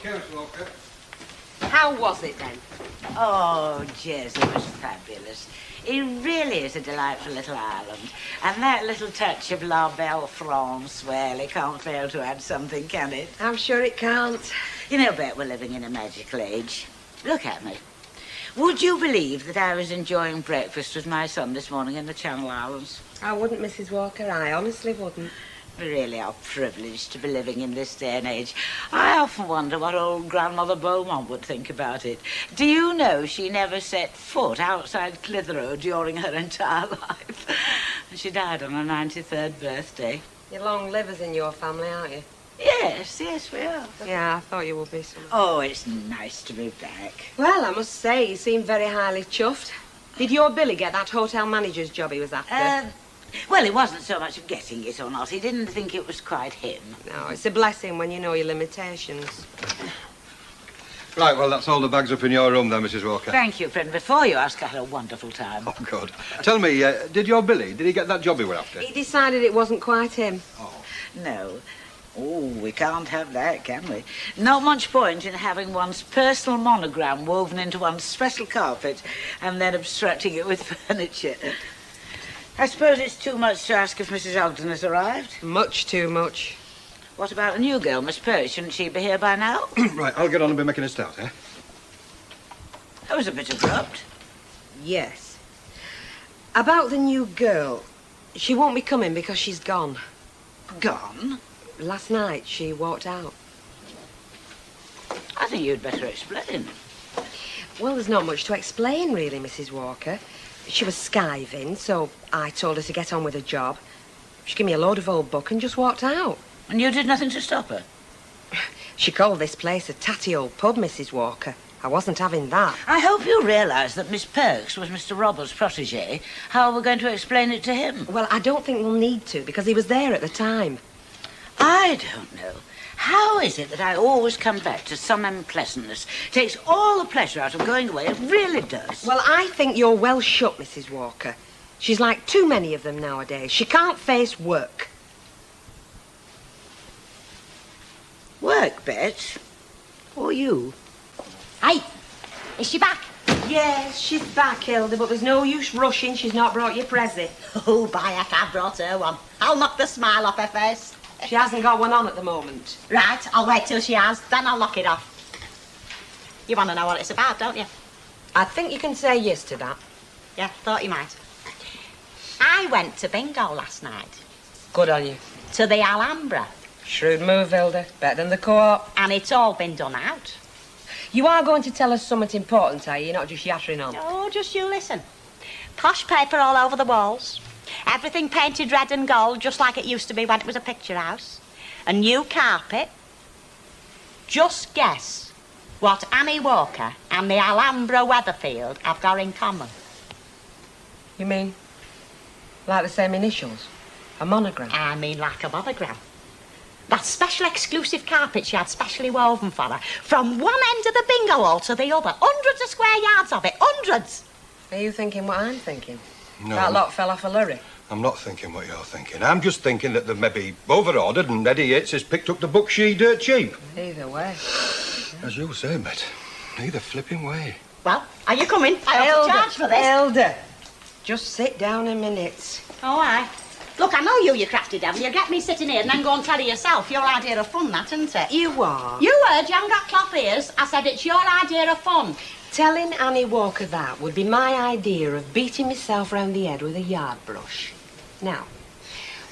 Okay, Mr. Walker. How was it then? Oh, Jez, it was fabulous. It really is a delightful little island. And that little touch of La Belle France, well, it can't fail to add something, can it? I'm sure it can't. You know, Bet, we're living in a magical age. Look at me. Would you believe that I was enjoying breakfast with my son this morning in the Channel Islands? I wouldn't, Mrs. Walker. I honestly wouldn't. We really are privileged to be living in this day and age. I often wonder what old Grandmother Beaumont would think about it. Do you know she never set foot outside Clitheroe during her entire life? She died on her 93rd birthday. You're long livers in your family, aren't you? Yes, we are. Yeah, I thought you would be. Oh, it's nice to be back. Well, I must say, you seem very highly chuffed. Did your Billy get that hotel manager's job he was after? Well, it wasn't so much of getting it or not. He didn't think it was quite him. No, it's a blessing when you know your limitations. Right, well, that's all the bags up in your room then, Mrs. Walker. Thank you, friend. Before you ask, I had a wonderful time. Oh, good. Tell me, did your Billy, did he get that job he were after? He decided it wasn't quite him. Oh. No. Oh, we can't have that, can we? Not much point in having one's personal monogram woven into one's special carpet and then obstructing it with furniture. I suppose it's too much to ask if Mrs. Ogden has arrived. Much too much. What about the new girl, Miss Perry? Shouldn't she be here by now? Right, I'll get on and be making a start, eh? That was a bit abrupt. Yes. About the new girl, she won't be coming because she's gone. Gone? Last night she walked out. I think you'd better explain. Well, there's not much to explain, really, Mrs. Walker. She was skiving, so I told her to get on with her job. She gave me a load of old book and just walked out. And you did nothing to stop her? She called this place a tatty old pub, Mrs. Walker. I wasn't having that. I hope you realise that Miss Perks was Mr. Roberts' protégé. How are we going to explain it to him? Well, I don't think we'll need to, because he was there at the time. I don't know. How is it that I always come back to some unpleasantness? Takes all the pleasure out of going away. It really does. Well, I think you're well shut, Mrs. Walker. She's like too many of them nowadays. She can't face work. Work, Bet? Or you? Hey, is she back? Yes, she's back, Hilda, but there's no use rushing. She's not brought you present. Oh, by heck, I brought her one. I'll knock the smile off her face. She hasn't got one on at the moment. Right, I'll wait till she has, then I'll knock it off. You want to know what it's about, don't you? I think you can say yes to that. Yeah, thought you might. I went to bingo last night. Good on you. To the Alhambra. Shrewd move, Hilda. Better than the co-op. And it's all been done out. You are going to tell us something important, are you? You're not just yattering on. Oh, just you listen. Posh paper all over the walls. Everything painted red and gold, just like it used to be when it was a picture house. A new carpet. Just guess what Annie Walker and the Alhambra Weatherfield have got in common. You mean like the same initials? A monogram? I mean like a monogram. That special exclusive carpet she had specially woven for her. From one end of the bingo hall to the other. Hundreds of square yards of it. Hundreds. Are you thinking what I'm thinking? No. That lot fell off a lorry. I'm not thinking what you're thinking. I'm just thinking that they've maybe over-ordered and Eddie Yates has picked up the book she dirt cheap. Either way. As you say, mate. Neither flipping way. Well, are you coming? I have to charge for this. Elder, just sit down a minute. Oh, aye. Look, I know you crafty devil. You get me sitting here and then go and tell her yourself. Your idea of fun, that, isn't it? You are. You heard you haven't got cloth ears. I said it's your idea of fun. Telling Annie Walker that would be my idea of beating myself round the head with a yard brush. Now,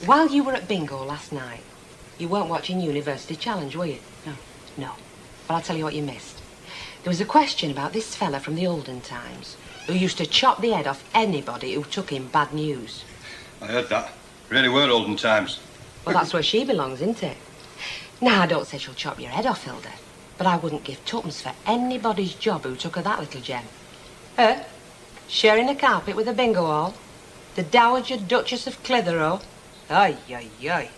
while you were at bingo last night, you weren't watching University Challenge, were you? No. Well, I'll tell you what you missed. There was a question about this fella from the olden times who used to chop the head off anybody who took him bad news. I heard that. Really were olden times. Well, that's where she belongs, isn't it? Now, I don't say she'll chop your head off, Hilda, but I wouldn't give tuppence for anybody's job who took her that little gem. Her, sharing a carpet with a bingo hall, the Dowager Duchess of Clitheroe. Ay, ay, ay.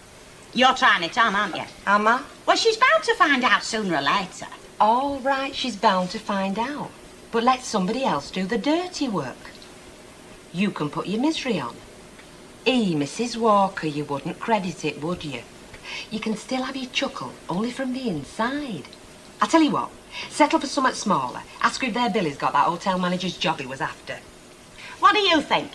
You're trying it on, aren't you? Am I? Well, she's bound to find out sooner or later. All right, she's bound to find out. But let somebody else do the dirty work. You can put your misery on. Mrs. Walker, you wouldn't credit it, would you? You can still have your chuckle, only from the inside. I tell you what, settle for something smaller. Ask her if their Billy's got that hotel manager's job he was after. What do you think?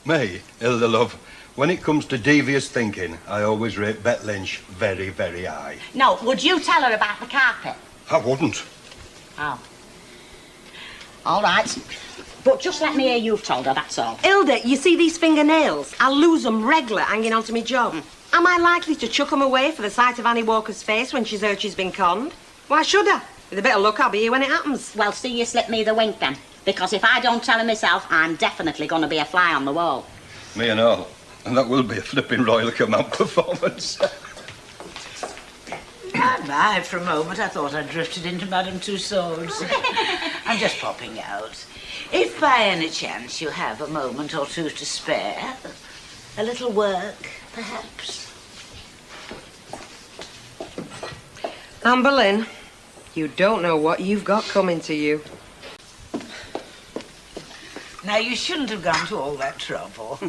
Me, Hilda, love, when it comes to devious thinking, I always rate Bet Lynch very, very high. No, would you tell her about the carpet? I wouldn't. Oh. All right. But just let me hear you've told her, that's all. Hilda, you see these fingernails? I'll lose them regular hanging onto me job. Am I likely to chuck them away for the sight of Annie Walker's face when she's heard she's been conned? Why should I? With a bit of luck, I'll be here when it happens. Well, see you slip me the wink then. Because if I don't tell her myself, I'm definitely going to be a fly on the wall. Me and all. And that will be a flipping Royal Command performance. My, for a moment I thought I'd drifted into Madame Tussauds. I'm just popping out. If by any chance you have a moment or two to spare, a little work, perhaps. Anne Boleyn, you don't know what you've got coming to you. Now, you shouldn't have gone to all that trouble.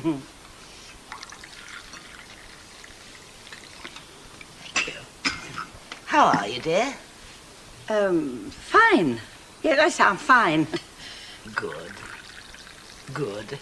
How are you, dear? Fine. Yes, I'm fine. Good. Good.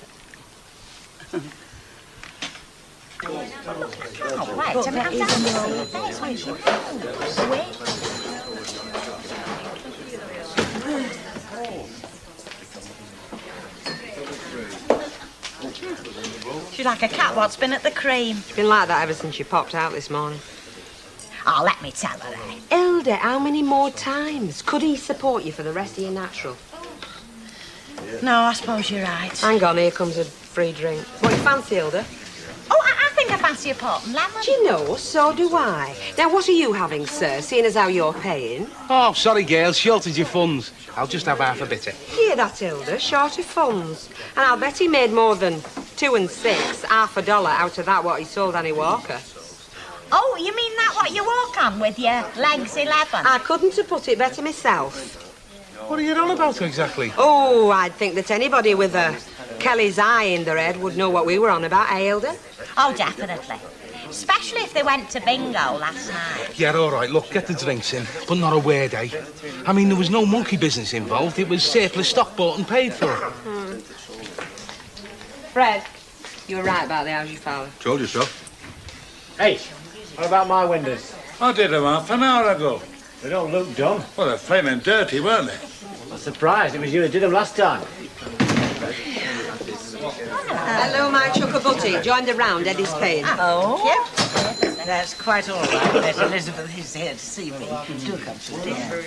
She's like a cat what's been at the cream. It's been like that ever since you popped out this morning. Oh, let me tell her, eh? Hilda, how many more times? Could he support you for the rest of your natural? No, I suppose you're right. Hang on, here comes a free drink. What do you fancy, Hilda? Oh, I think I fancy a pot and lemon. Do you know, so do I. Now, what are you having, sir, seeing as how you're paying? Oh, sorry, girl, shortage of funds. I'll just have half a bitter. Hear that, Hilda? Short of funds. And I'll bet he made more than 2 and 6, $50 out of that what he sold Annie Walker. Oh, you mean that what you walk on with your legs 11? I couldn't have put it better myself. What are you on about exactly? Oh, I'd think that anybody with a Kelly's eye in their head would know what we were on about, eh, Hilda? Oh, definitely. Especially if they went to bingo last night. Yeah, all right, look, get the drinks in, but not a word, eh? I mean, there was no monkey business involved. It was surplus stock bought and paid for. Fred, you were right about the How's Fowler. Told you so. Hey, what about my windows? I did them half an hour ago. They don't look done. Well, they're flaming dirty, weren't they? I'm surprised. It was you who did them last time. Hello, my chuckabutty. Joined the round, Eddie's paying. Oh? Yep. That's quite all right that Elizabeth is here to see me. Do come to dinner.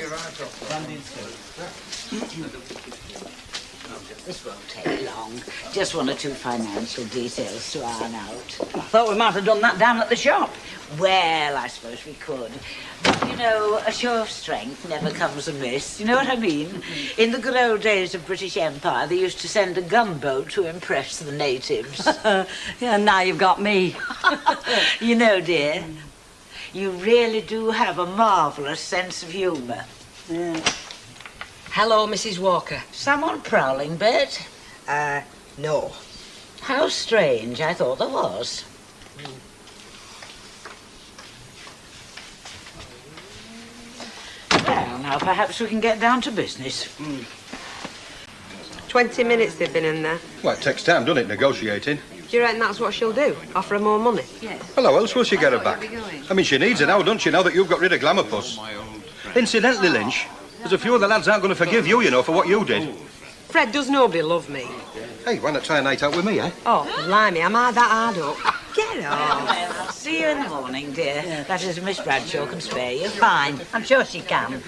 This won't take long. Just 1 or 2 financial details to iron out. I thought we might have done that down at the shop. Well, I suppose we could. But, you know, a show of strength never comes amiss. You know what I mean? In the good old days of British Empire, they used to send a gunboat to impress the natives. Yeah, now you've got me. You know, dear, you really do have a marvellous sense of humour. Yeah. Hello, Mrs. Walker. Someone prowling, Bet? No. How strange. I thought there was. Well, now perhaps we can get down to business. 20 minutes they've been in there. Well, it takes time, doesn't it, negotiating? Do you reckon that's what she'll do? Offer her more money? Well, how else will she get her back? I mean, she needs it now, don't she, now that you've got rid of Glamour Puss? Incidentally, Lynch, there's a few of the lads aren't going to forgive you, you know, for what you did. Fred, does nobody love me? Hey, why not try a night out with me, eh? Oh, blimey, am I that hard up? Get off. Well, I'll see you in the morning, dear. That is, Miss Bradshaw can spare you. Fine. I'm sure she can.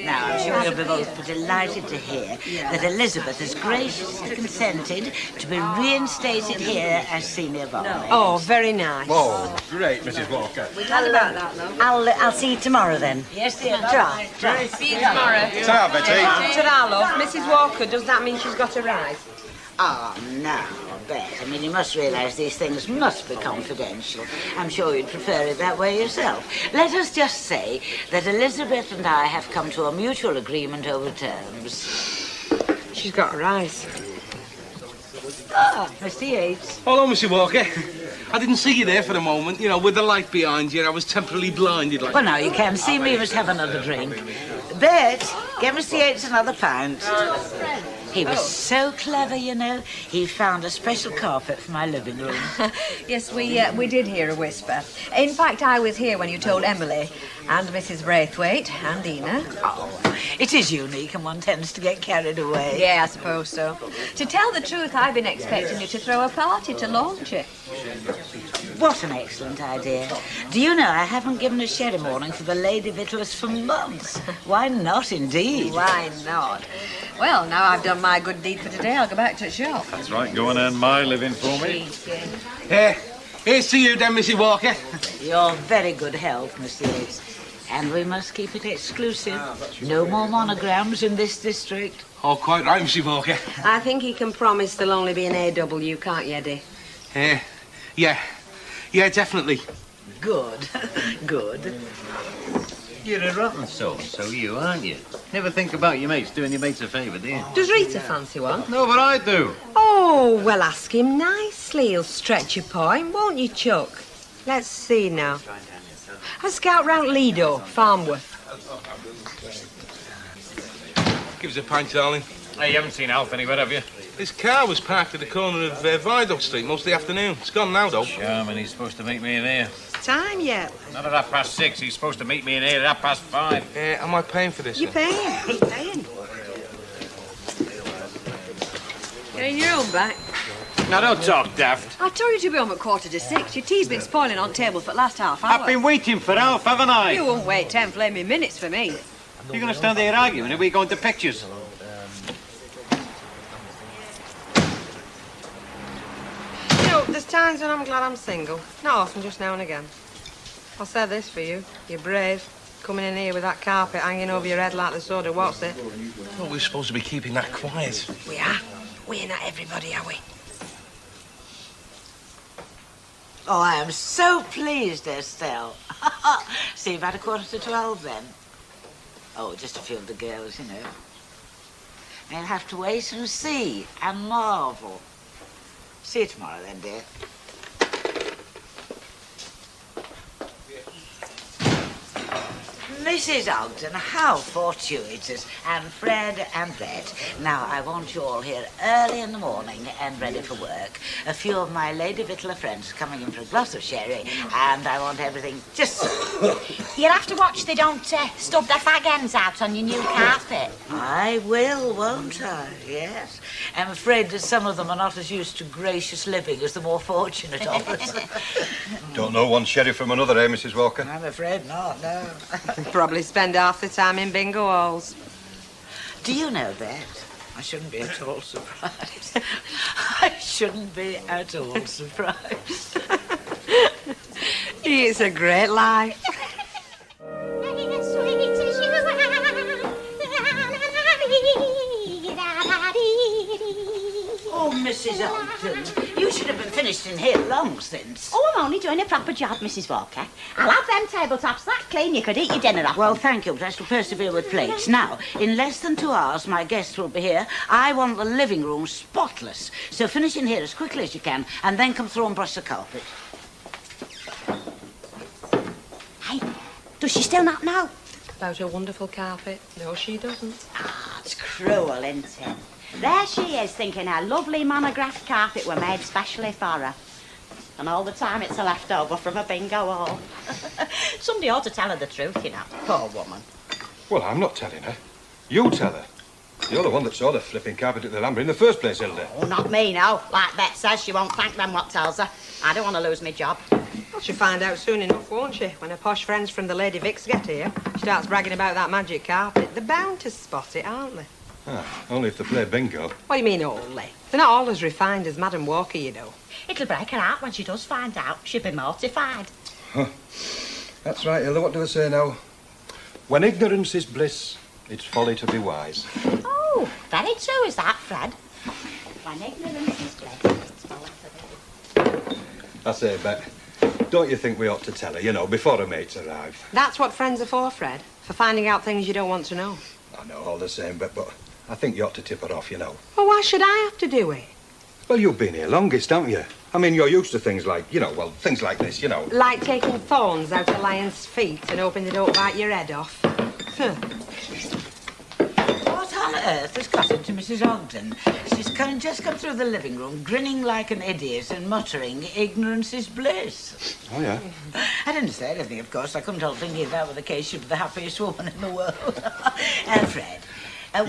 Now, I'm sure you'll be both delighted to hear that Elizabeth has graciously consented to be reinstated here as senior barmaid. Oh, very nice. Oh, great, Mrs. Walker. I'll see you tomorrow then. Yes, dear. Try. See you tomorrow. Ta, Betty. Ta-ra, love. Mrs. Walker, does that mean she's got a rise? Oh, no, Bet. I mean, you must realise these things must be confidential. I'm sure you'd prefer it that way yourself. Let us just say that Elizabeth and I have come to a mutual agreement over terms. She's got a rise. Ah, Mr. Yates. Hello, Mr. Walker. I didn't see you there for a moment, you know, with the light behind you, and I was temporarily blinded like... Well, now you can see me. You must have another drink. Bet, give us the Yates another pint. He was so clever, you know. He found a special carpet for my living room. Yes, we did hear a whisper. In fact, I was here when you told Emily and Mrs. Braithwaite and Ina. Oh, it is unique and one tends to get carried away. Yeah, I suppose so. To tell the truth, I've been expecting you to throw a party to launch it. What an excellent idea. Do you know, I haven't given a sherry morning for the Lady Victuals for months. Why not, indeed? Why not? Well, now I've done my good deed for today, I'll go back to the shop. That's right, go and earn my living for me. Here's to you then, Mrs. Walker. Your very good health, Mr. Yates. And we must keep it exclusive. No more monograms in this district. Oh, quite right, Mrs. Walker. I think he can promise there'll only be an AW, can't you, Eddie? Yeah, definitely. Good, good. You're a rotten so you, aren't you? Never think about your mates doing your mates a favour, do you? Does Rita fancy one? No, but I do. Oh, well, ask him nicely. He'll stretch your point, won't you, Chuck? Let's see now. I'll scout round Lido, Farmworth. Give us a pint, darling. Hey, you haven't seen Alf anywhere, have you? His car was parked at the corner of Viaduct Street most of the afternoon. It's gone now, though. Charmin, he's supposed to meet me in here. Time yet? Not at 6:30. He's supposed to meet me in here at 5:30. Am I paying for this? You're paying. You're paying. Getting your own back. Now, don't talk daft. I told you to be home at 6:45. Your tea's been spoiling on table for the last half hour. I've been waiting for Alf, haven't I? You won't wait 10 flaming minutes for me. You're going to stand there arguing, or we going to pictures? You know, there's times when I'm glad I'm single. Not often, just now and again. I'll say this for you. You're brave. Coming in here with that carpet hanging over your head like the soda what's it? Well, we're supposed to be keeping that quiet. We are. We're not everybody, are we? Oh, I am so pleased, Estelle. See, about 11:45 then. Oh, just a few of the girls, you know. They'll have to wait and see and marvel. See you tomorrow then, dear. Mrs. Ogden, how fortuitous. And Fred and Bet. Now, I want you all here early in the morning and ready for work. A few of my Lady Victular friends coming in for a glass of sherry, and I want everything just so. You'll have to watch they don't stub their fag ends out on your new carpet. I will, won't I? Yes. I'm afraid that some of them are not as used to gracious living as the more fortunate of us. Don't know one sherry from another, eh, Mrs. Walker? I'm afraid not, no. Probably spend half the time in bingo halls. Do you know that? I shouldn't be at all surprised. I shouldn't be at all surprised. It's a great life. Oh, Mrs. Ogden, you should have been finished in here long since. Oh, I'm only doing a proper job, Mrs. Walker. I'll have them tabletops that clean you could eat your dinner off. Well, thank you, but I shall persevere with plates. Now, in less than 2 hours, my guests will be here. I want the living room spotless. So finish in here as quickly as you can, and then come through and brush the carpet. Hey, does she still not know? About her wonderful carpet. No, she doesn't. Ah, it's cruel, isn't it? There she is, thinking her lovely monographed carpet were made specially for her. And all the time it's a leftover from a bingo hall. Somebody ought to tell her the truth, you know. Poor woman. Well, I'm not telling her. You tell her. You're the one that saw the flipping carpet at the Lambert in the first place, Hilda. Oh, not me, no. Like Bet says, she won't thank them what tells her. I don't want to lose my job. Well, she'll find out soon enough, won't she? When her posh friends from the Lady Vicks get here, she starts bragging about that magic carpet. They're bound to spot it, aren't they? Ah, only if they play bingo. What do you mean, only? They're not all as refined as Madam Walker, you know. It'll break her heart when she does find out. She'll be mortified. Huh. That's right, Hilda. What do I say now? When ignorance is bliss, it's folly to be wise. Oh, very true is that, Fred. When ignorance is bliss, it's folly to be... I say, Bet, don't you think we ought to tell her, you know, before her mates arrive? That's what friends are for, Fred. For finding out things you don't want to know. I know, all the same, Bet, but I think you ought to tip her off, you know. Well, why should I have to do it? Well, you've been here longest, haven't you? I mean, you're used to things like, well, things like this, Like taking thorns out a lion's feet and hoping they don't bite your head off. What on earth has got into Mrs. Ogden? She's just come through the living room, grinning like an idiot and muttering, ignorance is bliss. Oh, yeah? I didn't say anything, of course. I couldn't help thinking if that were the case, she'd be the happiest woman in the world. Fred,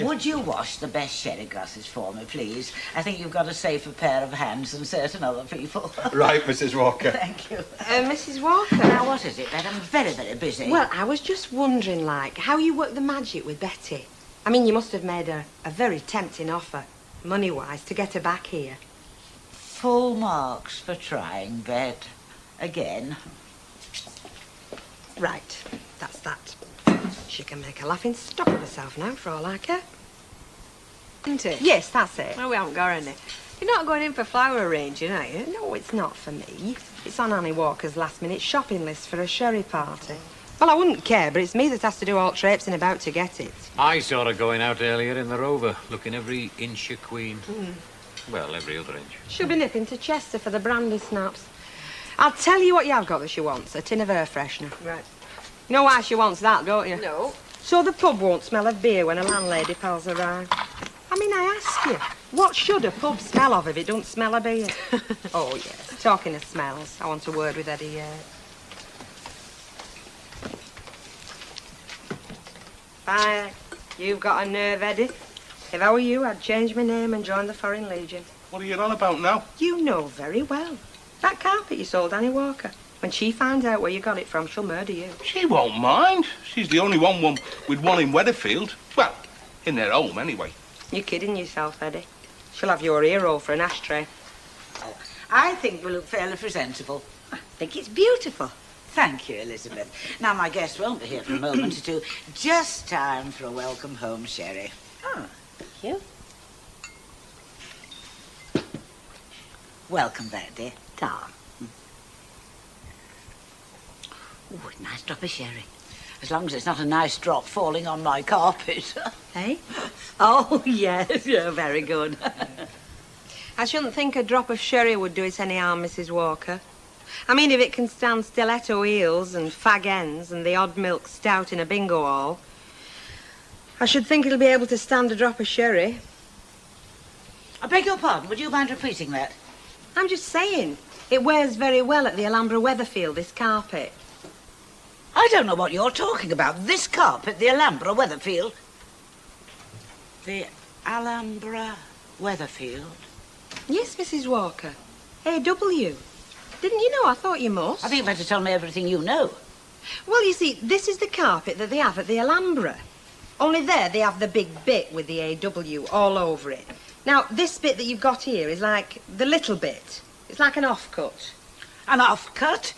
would you wash the best sherry glasses for me, please? I think you've got a safer pair of hands than certain other people. Right, Mrs. Walker. Thank you. Mrs. Walker? Now, what is it, Ben? I'm very, very busy. Well, I was just wondering, how you work the magic with Betty. I mean, you must have made her a very tempting offer, money-wise, to get her back here. Full marks for trying, Bet. Again. Right, that's that. She can make a laughing stock of herself now, for all I care. Isn't it? Yes, that's it. Well, we haven't got any. You're not going in for flower arranging, are you? No, it's not for me. It's on Annie Walker's last-minute shopping list for a sherry party. Well, I wouldn't care, but it's me that has to do all traipsing about to get it. I saw her going out earlier in the Rover, looking every inch a queen. Well, every other inch. She'll be nipping to Chester for the brandy snaps. I'll tell you what you have got that she wants, a tin of air freshener. Right. You know why she wants that, don't you? No. So the pub won't smell of beer when a landlady pals arrive. I mean, I ask you, what should a pub smell of if it don't smell of beer? Oh, yes. Talking of smells, I want a word with Eddie Yurt. Fine. You've got a nerve, Eddie. If I were you, I'd change my name and join the Foreign Legion. What are you on about now? You know very well. That carpet you sold Annie Walker. When she finds out where you got it from, she'll murder you. She won't mind. She's the only one with one in Weatherfield. Well, in their home, anyway. You're kidding yourself, Eddie. She'll have your ear roll for an ashtray. I think we look fairly presentable. I think it's beautiful. Thank you, Elizabeth. Now, my guest won't be here for a moment or two. Just time for a welcome home sherry. Oh, thank you. Welcome back, dear. Ta. Ooh, nice drop of sherry. As long as it's not a nice drop falling on my carpet. Hey? Oh, yes, yeah, very good. I shouldn't think a drop of sherry would do it any harm, Mrs. Walker. I mean, if it can stand stiletto heels and fag ends and the odd milk stout in a bingo hall, I should think it'll be able to stand a drop of sherry. I beg your pardon, would you mind repeating that? I'm just saying, it wears very well at the Alhambra Weatherfield, this carpet. I don't know what you're talking about. This carpet, the Alhambra Weatherfield. The Alhambra Weatherfield? Yes, Mrs. Walker. A.W. Didn't you know? I thought you must. I think you better tell me everything you know. Well, you see, this is the carpet that they have at the Alhambra. Only there they have the big bit with the A.W. all over it. Now, this bit that you've got here is like the little bit. It's like an offcut. An offcut?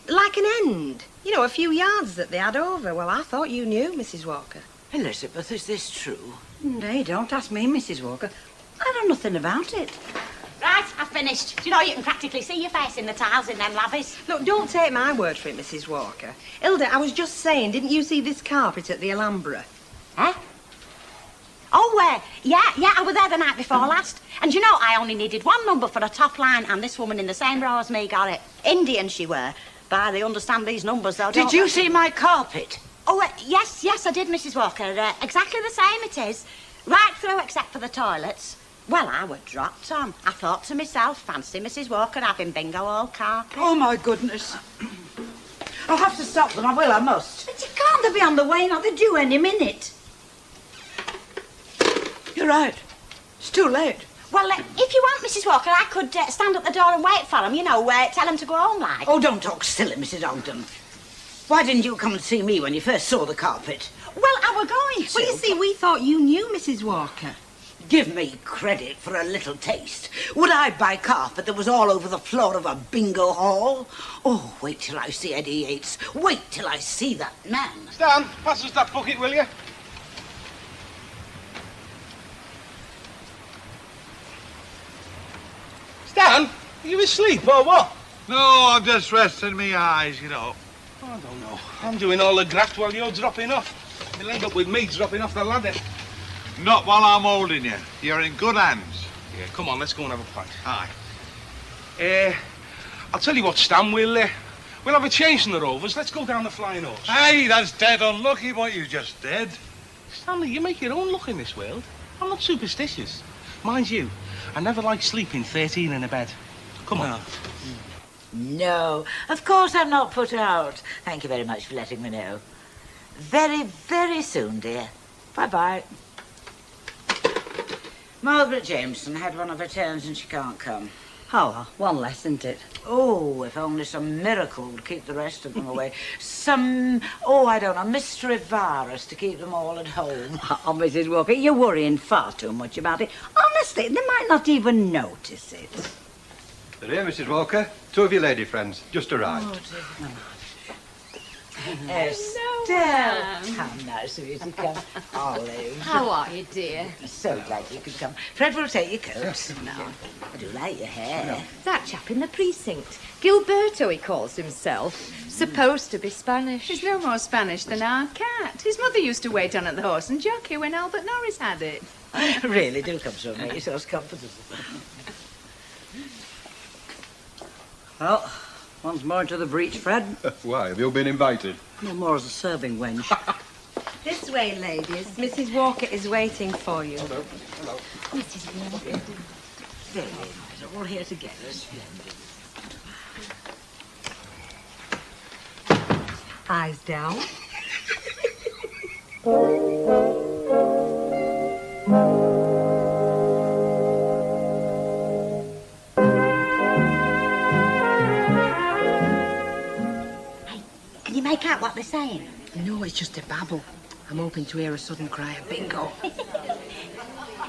Like an end. You know, a few yards that they had over. Well, I thought you knew, Mrs. Walker. Elizabeth, is this true? Nay, don't ask me, Mrs. Walker. I know nothing about it. Right, I've finished. Do you know, you can practically see your face in the tiles in them lavies. Look, don't take my word for it, Mrs. Walker. Hilda, I was just saying, didn't you see this carpet at the Alhambra? Huh? Oh, yeah, I was there the night before last. And you know, I only needed one number for a top line, and this woman in the same row as me got it. Indian she were. But they understand these numbers, though, don't Did you they? see my carpet? Oh, yes, I did, Mrs. Walker. Exactly the same it is. Right through except for the toilets. Well, I were dropped on. I thought to myself, fancy Mrs. Walker having bingo all carpet. Oh, my goodness. I'll have to stop them. I must. But you can't, they'll be on the way now. They're due any minute. You're right. It's too late. Well, if you want, Mrs. Walker, I could stand at the door and wait for them, you know, tell them to go home, like. Oh, don't talk silly, Mrs. Ogden. Why didn't you come and see me when you first saw the carpet? Well, I were going to. Well, you see, we thought you knew, Mrs. Walker. Give me credit for a little taste. Would I buy carpet that was all over the floor of a bingo hall? Oh, wait till I see Eddie Yates. Wait till I see that man. Stan, pass us that bucket, will you? Stan, are you asleep or what? No, I'm just resting my eyes, you know. I don't know. I'm doing all the graft while you're dropping off. You'll end up with me dropping off the ladder. Not while I'm holding you. You're in good hands. Yeah, come on, let's go and have a pint. Aye. I'll tell you what, Stan, we'll have a change in the Rovers. Let's go down the Flying Horse. Hey, that's dead unlucky what you just did. Stanley, you make your own luck in this world. I'm not superstitious. Mind you, I never like sleeping 13 in a bed. Come on. No, of course I'm not put out. Thank you very much for letting me know. Very, very soon, dear. Bye-bye. Margaret Jameson had one of her turns and she can't come. Oh, one less, isn't it? Oh, if only some miracle would keep the rest of them away. Some, I don't know, mystery virus to keep them all at home. Oh, Mrs. Walker, you're worrying far too much about it. Honestly, they might not even notice it. They're here, Mrs. Walker. Two of your lady friends just arrived. Oh, dear. Estelle! How nice of you to come. Olive. How are you, dear? So glad you could come. Fred will take your coat. No, I do like your hair. That chap in the precinct. Gilberto, he calls himself. Supposed to be Spanish. He's no more Spanish than our cat. His mother used to wait on at the Horse and Jockey when Albert Norris had it. Really, do come so mate yourselves comfortable. Well, once more to the breach, Fred. Why, have you been invited? No more as a serving wench. This way, ladies. Mrs. Walker is waiting for you. Hello. Mrs. Walker. Very nice. All here together. Splendid. Eyes down. Can you make out what they're saying? No, it's just a babble. I'm hoping to hear a sudden cry of bingo. Do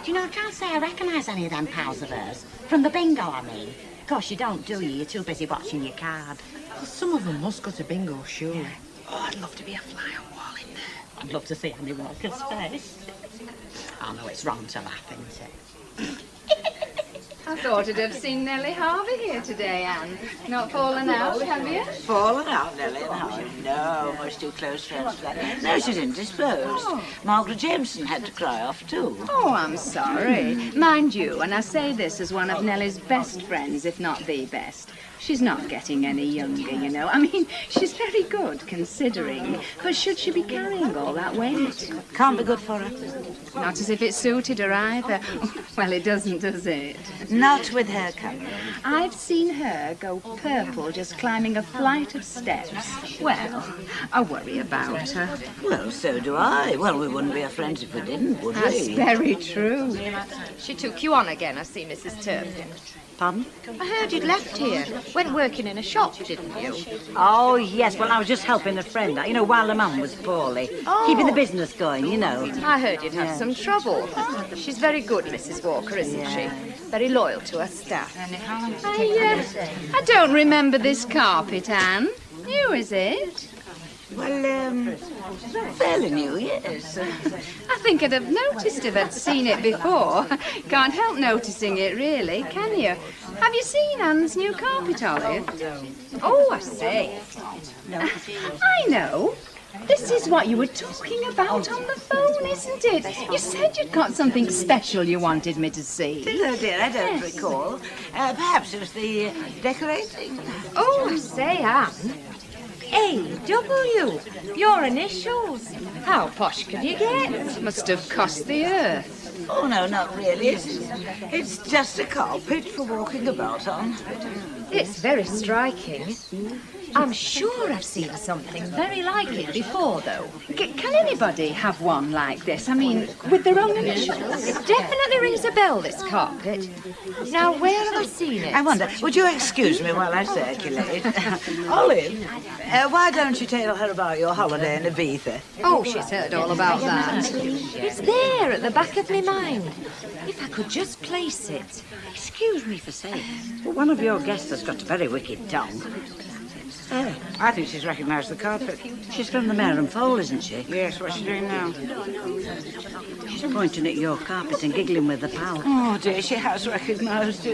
you know, I can't say I recognise any of them pals of hers. From the bingo, I mean. Of course, you don't, do you? You're too busy watching your card. Well, some of them must go to bingo, surely. Yeah. Oh, I'd love to be a fly on wall in there. I'd love to see Annie Walker's face. I know it's wrong to laugh, isn't it? I thought I'd have seen Nellie Harvey here today, Anne. Not fallen out, have you? Fallen out, Nellie and Howard? No, much too close friends for that. No, she's indisposed. Margaret Jameson had to cry off, too. Oh, I'm sorry. Mind you, and I say this as one of Nellie's best friends, if not the best. She's not getting any younger, you know. I mean, she's very good, considering. But should she be carrying all that weight? Can't be good for her. Not as if it suited her either. Well, it doesn't, does it? Not with her company. I've seen her go purple just climbing a flight of steps. Well, I worry about her. Well, so do I. Well, we wouldn't be her friends if we didn't, would we? That's very true. She took you on again, I see, Mrs. Turpin. Pardon? I heard you'd left here. Went working in a shop, didn't you? Oh, yes. Well, I was just helping a friend out, you know, while the mum was poorly. Oh. Keeping the business going, you know. I heard you'd have some trouble. She's very good, Mrs. Walker, isn't she? Very loyal to her staff. I don't remember this carpet, Anne. New, is it? Well, fairly new, yes. I think I'd have noticed if I'd seen it before. Can't help noticing it, really, can you? Have you seen Anne's new carpet, Olive? Oh, I say. I know. This is what you were talking about on the phone, isn't it? You said you'd got something special you wanted me to see. No, dear, I don't recall. Perhaps it was the decorating. Oh, I say, Anne. A.W. Your initials. How posh can you get? Must have cost the earth. Oh, no, not really. It's just a carpet for walking about on. It's very striking. I'm sure I've seen something very like it before, though. Can anybody have one like this? I mean, with their own initials? It definitely rings a bell, this carpet. Now, where have I seen it? I wonder, would you excuse me while I circulate? Olive, why don't you tell her about your holiday in Ibiza? Oh, she's heard all about that. It's there at the back of my mind. If I could just place it. Excuse me for saying, but one of your guests has got a very wicked tongue. Oh, I think she's recognised the carpet. She's from the Mare and Foal, isn't she? Yes, what's she doing now? She's pointing at your carpet and giggling with the pal. Oh, dear, she has recognised it.